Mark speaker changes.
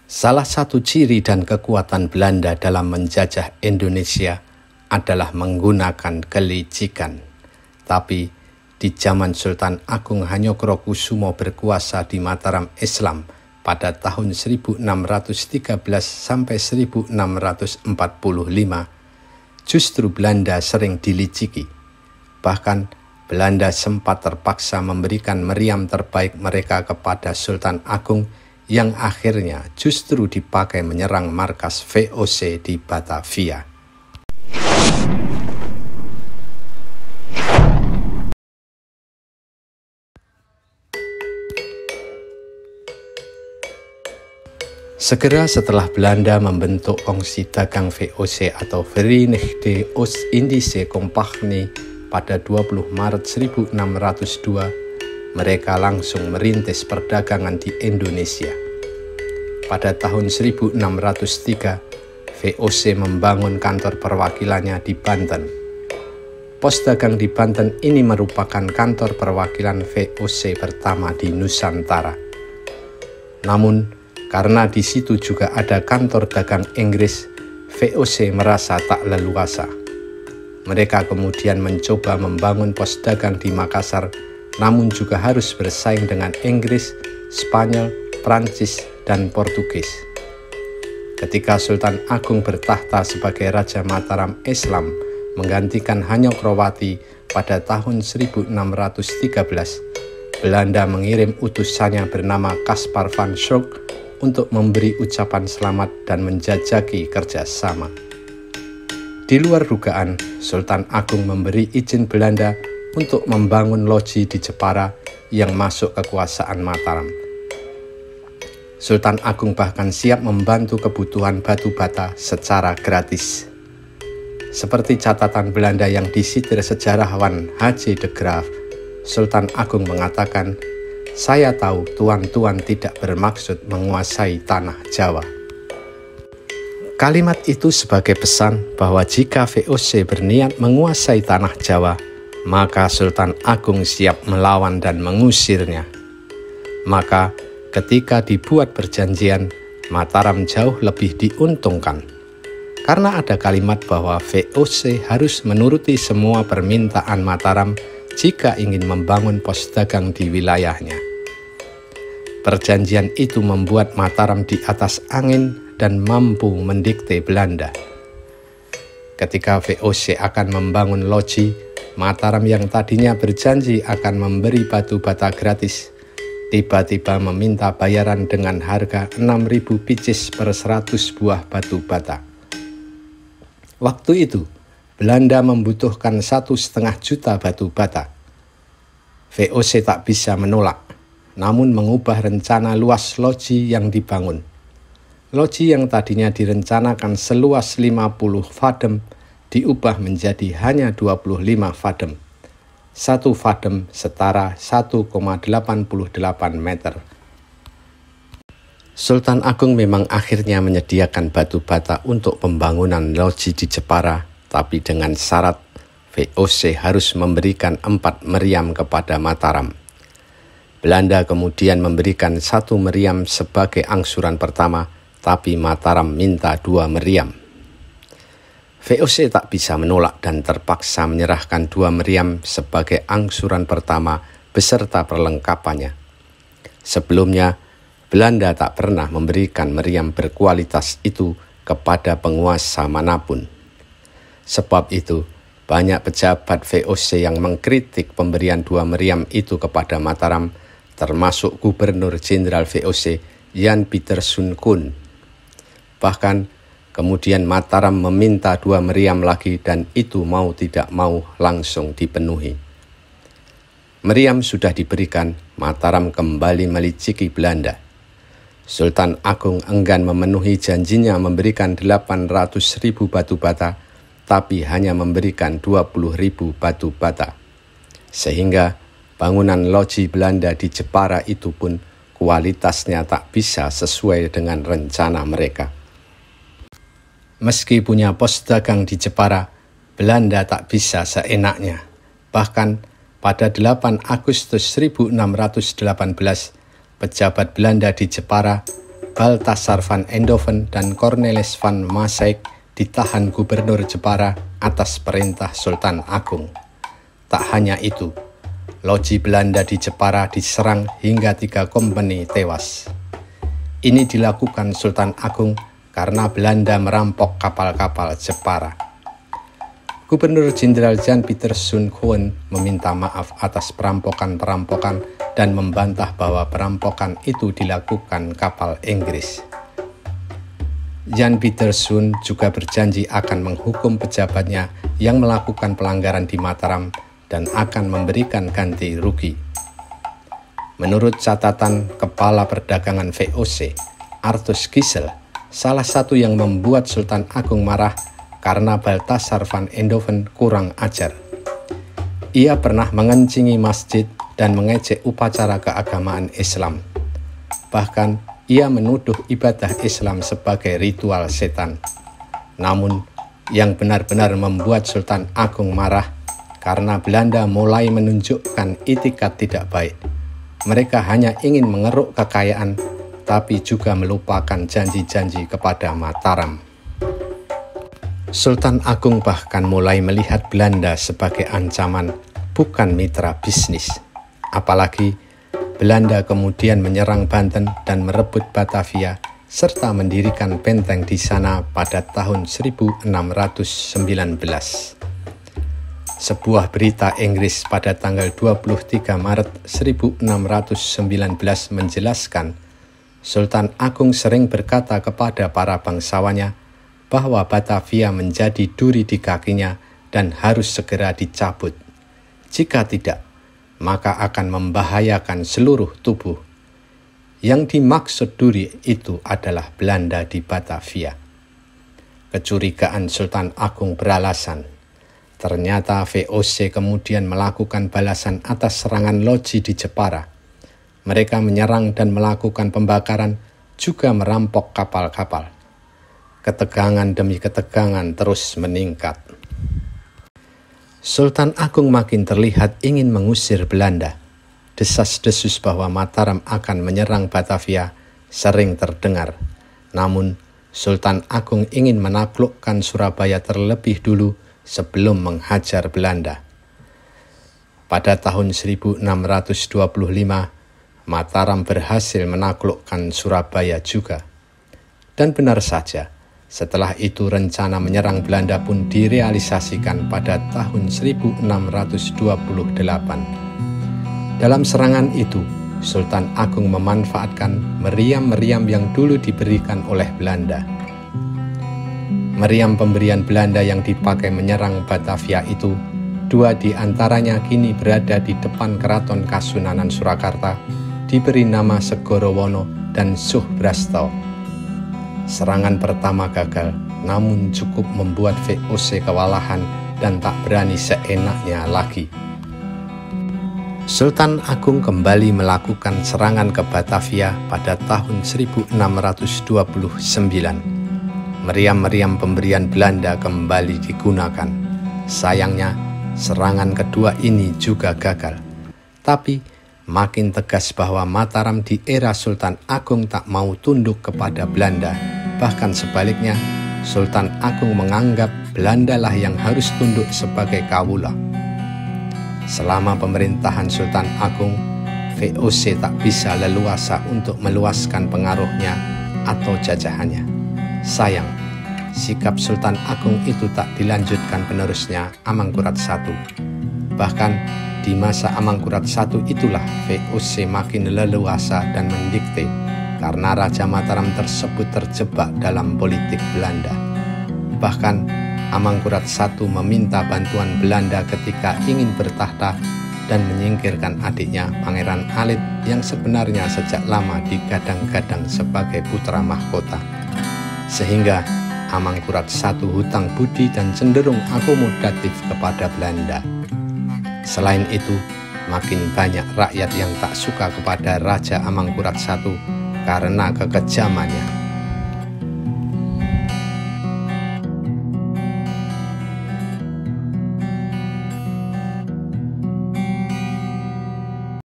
Speaker 1: Salah satu ciri dan kekuatan Belanda dalam menjajah Indonesia adalah menggunakan kelicikan. Tapi di zaman Sultan Agung Hanyokrokusumo berkuasa di Mataram Islam pada tahun 1613 sampai 1645, justru Belanda sering diliciki. Bahkan Belanda sempat terpaksa memberikan meriam terbaik mereka kepada Sultan Agung yang akhirnya justru dipakai menyerang markas VOC di Batavia. Segera setelah Belanda membentuk kongsi dagang VOC atau Verenigde Oost-Indische Compagnie pada 20 Maret 1602, mereka langsung merintis perdagangan di Indonesia. Pada tahun 1603, VOC membangun kantor perwakilannya di Banten. Pos dagang di Banten ini merupakan kantor perwakilan VOC pertama di Nusantara. Namun, karena di situ juga ada kantor dagang Inggris, VOC merasa tak leluasa. Mereka kemudian mencoba membangun pos dagang di Makassar, namun juga harus bersaing dengan Inggris, Spanyol, Prancis, dan Portugis. Ketika Sultan Agung bertahta sebagai Raja Mataram Islam menggantikan Hanyokrowati pada tahun 1613, Belanda mengirim utusannya bernama Caspar van Schouck untuk memberi ucapan selamat dan menjajaki kerjasama. Di luar dugaan, Sultan Agung memberi izin Belanda untuk membangun loji di Jepara yang masuk kekuasaan Mataram. Sultan Agung bahkan siap membantu kebutuhan batu bata secara gratis. Seperti catatan Belanda yang disitir sejarawan H.J. de Graaf, Sultan Agung mengatakan, "Saya tahu tuan-tuan tidak bermaksud menguasai tanah Jawa." Kalimat itu sebagai pesan bahwa jika VOC berniat menguasai tanah Jawa, maka Sultan Agung siap melawan dan mengusirnya. Maka ketika dibuat perjanjian, Mataram jauh lebih diuntungkan. Karena ada kalimat bahwa VOC harus menuruti semua permintaan Mataram jika ingin membangun pos dagang di wilayahnya. Perjanjian itu membuat Mataram di atas angin dan mampu mendikte Belanda. Ketika VOC akan membangun loji, Mataram yang tadinya berjanji akan memberi batu bata gratis, tiba-tiba meminta bayaran dengan harga 6.000 picis per 100 buah batu bata. Waktu itu, Belanda membutuhkan 1,5 juta batu bata. VOC tak bisa menolak, namun mengubah rencana luas loji yang dibangun. Loji yang tadinya direncanakan seluas 50 fadem diubah menjadi hanya 25 fadem. 1 fadem setara 1,88 meter. Sultan Agung memang akhirnya menyediakan batu bata untuk pembangunan loji di Jepara, tapi dengan syarat VOC harus memberikan 4 meriam kepada Mataram. Belanda kemudian memberikan 1 meriam sebagai angsuran pertama, tapi Mataram minta 2 meriam. VOC tak bisa menolak dan terpaksa menyerahkan 2 meriam sebagai angsuran pertama beserta perlengkapannya. Sebelumnya, Belanda tak pernah memberikan meriam berkualitas itu kepada penguasa manapun. Sebab itu, banyak pejabat VOC yang mengkritik pemberian 2 meriam itu kepada Mataram, termasuk Gubernur Jenderal VOC Jan Pieterszoon Koen. Bahkan, kemudian Mataram meminta 2 meriam lagi dan itu mau tidak mau langsung dipenuhi. Meriam sudah diberikan, Mataram kembali meliciki Belanda. Sultan Agung enggan memenuhi janjinya memberikan 800.000 batu bata, tapi hanya memberikan 20.000 batu bata. Sehingga bangunan loji Belanda di Jepara itu pun kualitasnya tak bisa sesuai dengan rencana mereka. Meski punya pos dagang di Jepara, Belanda tak bisa seenaknya. Bahkan pada 8 Agustus 1618, pejabat Belanda di Jepara Balthasar van Endhoven dan Cornelis van Maaseik ditahan Gubernur Jepara atas perintah Sultan Agung. Tak hanya itu, loji Belanda di Jepara diserang hingga 3 kompeni tewas. Ini dilakukan Sultan Agung karena Belanda merampok kapal-kapal Jepara. Gubernur Jenderal Jan Pieter Zoon Koen meminta maaf atas perampokan-perampokan dan membantah bahwa perampokan itu dilakukan kapal Inggris. Jan Pieter Zoon juga berjanji akan menghukum pejabatnya yang melakukan pelanggaran di Mataram dan akan memberikan ganti rugi. Menurut catatan Kepala Perdagangan VOC, Arthus Gisel, salah satu yang membuat Sultan Agung marah karena Balthasar van Endhoven kurang ajar. Ia pernah mengencingi masjid dan mengejek upacara keagamaan Islam. Bahkan, ia menuduh ibadah Islam sebagai ritual setan. Namun, yang benar-benar membuat Sultan Agung marah karena Belanda mulai menunjukkan itikat tidak baik. Mereka hanya ingin mengeruk kekayaan, tapi juga melupakan janji-janji kepada Mataram. Sultan Agung bahkan mulai melihat Belanda sebagai ancaman, bukan mitra bisnis. Apalagi Belanda kemudian menyerang Banten dan merebut Batavia, serta mendirikan benteng di sana pada tahun 1619. Sebuah berita Inggris pada tanggal 23 Maret 1619 menjelaskan, Sultan Agung sering berkata kepada para bangsawannya bahwa Batavia menjadi duri di kakinya dan harus segera dicabut. Jika tidak, maka akan membahayakan seluruh tubuh. Yang dimaksud duri itu adalah Belanda di Batavia. Kecurigaan Sultan Agung beralasan. Ternyata VOC kemudian melakukan balasan atas serangan loji di Jepara. Mereka menyerang dan melakukan pembakaran, juga merampok kapal-kapal. Ketegangan demi ketegangan terus meningkat. Sultan Agung makin terlihat ingin mengusir Belanda. Desas-desus bahwa Mataram akan menyerang Batavia sering terdengar. Namun, Sultan Agung ingin menaklukkan Surabaya terlebih dulu sebelum menghajar Belanda. Pada tahun 1625, Mataram berhasil menaklukkan Surabaya juga. Dan benar saja, setelah itu rencana menyerang Belanda pun direalisasikan pada tahun 1628. Dalam serangan itu, Sultan Agung memanfaatkan meriam-meriam yang dulu diberikan oleh Belanda. Meriam pemberian Belanda yang dipakai menyerang Batavia itu, 2 di antaranya kini berada di depan Keraton Kasunanan Surakarta, diberi nama Segorowono dan Suhbrasto. Serangan pertama gagal, namun cukup membuat VOC kewalahan dan tak berani seenaknya lagi. Sultan Agung kembali melakukan serangan ke Batavia pada tahun 1629. Meriam-meriam pemberian Belanda kembali digunakan. Sayangnya, serangan kedua ini juga gagal. Tapi, makin tegas bahwa Mataram di era Sultan Agung tak mau tunduk kepada Belanda. Bahkan sebaliknya, Sultan Agung menganggap Belanda lah yang harus tunduk sebagai kawula. Selama pemerintahan Sultan Agung, VOC tak bisa leluasa untuk meluaskan pengaruhnya atau jajahannya. Sayang, sikap Sultan Agung itu tak dilanjutkan penerusnya Amangkurat I. Bahkan di masa Amangkurat I itulah VOC makin leluasa dan mendikte karena Raja Mataram tersebut terjebak dalam politik Belanda. Bahkan Amangkurat I meminta bantuan Belanda ketika ingin bertahta dan menyingkirkan adiknya Pangeran Alit yang sebenarnya sejak lama digadang-gadang sebagai putra mahkota. Sehingga Amangkurat I hutang budi dan cenderung akomodatif kepada Belanda. Selain itu, makin banyak rakyat yang tak suka kepada Raja Amangkurat I karena kekejamannya.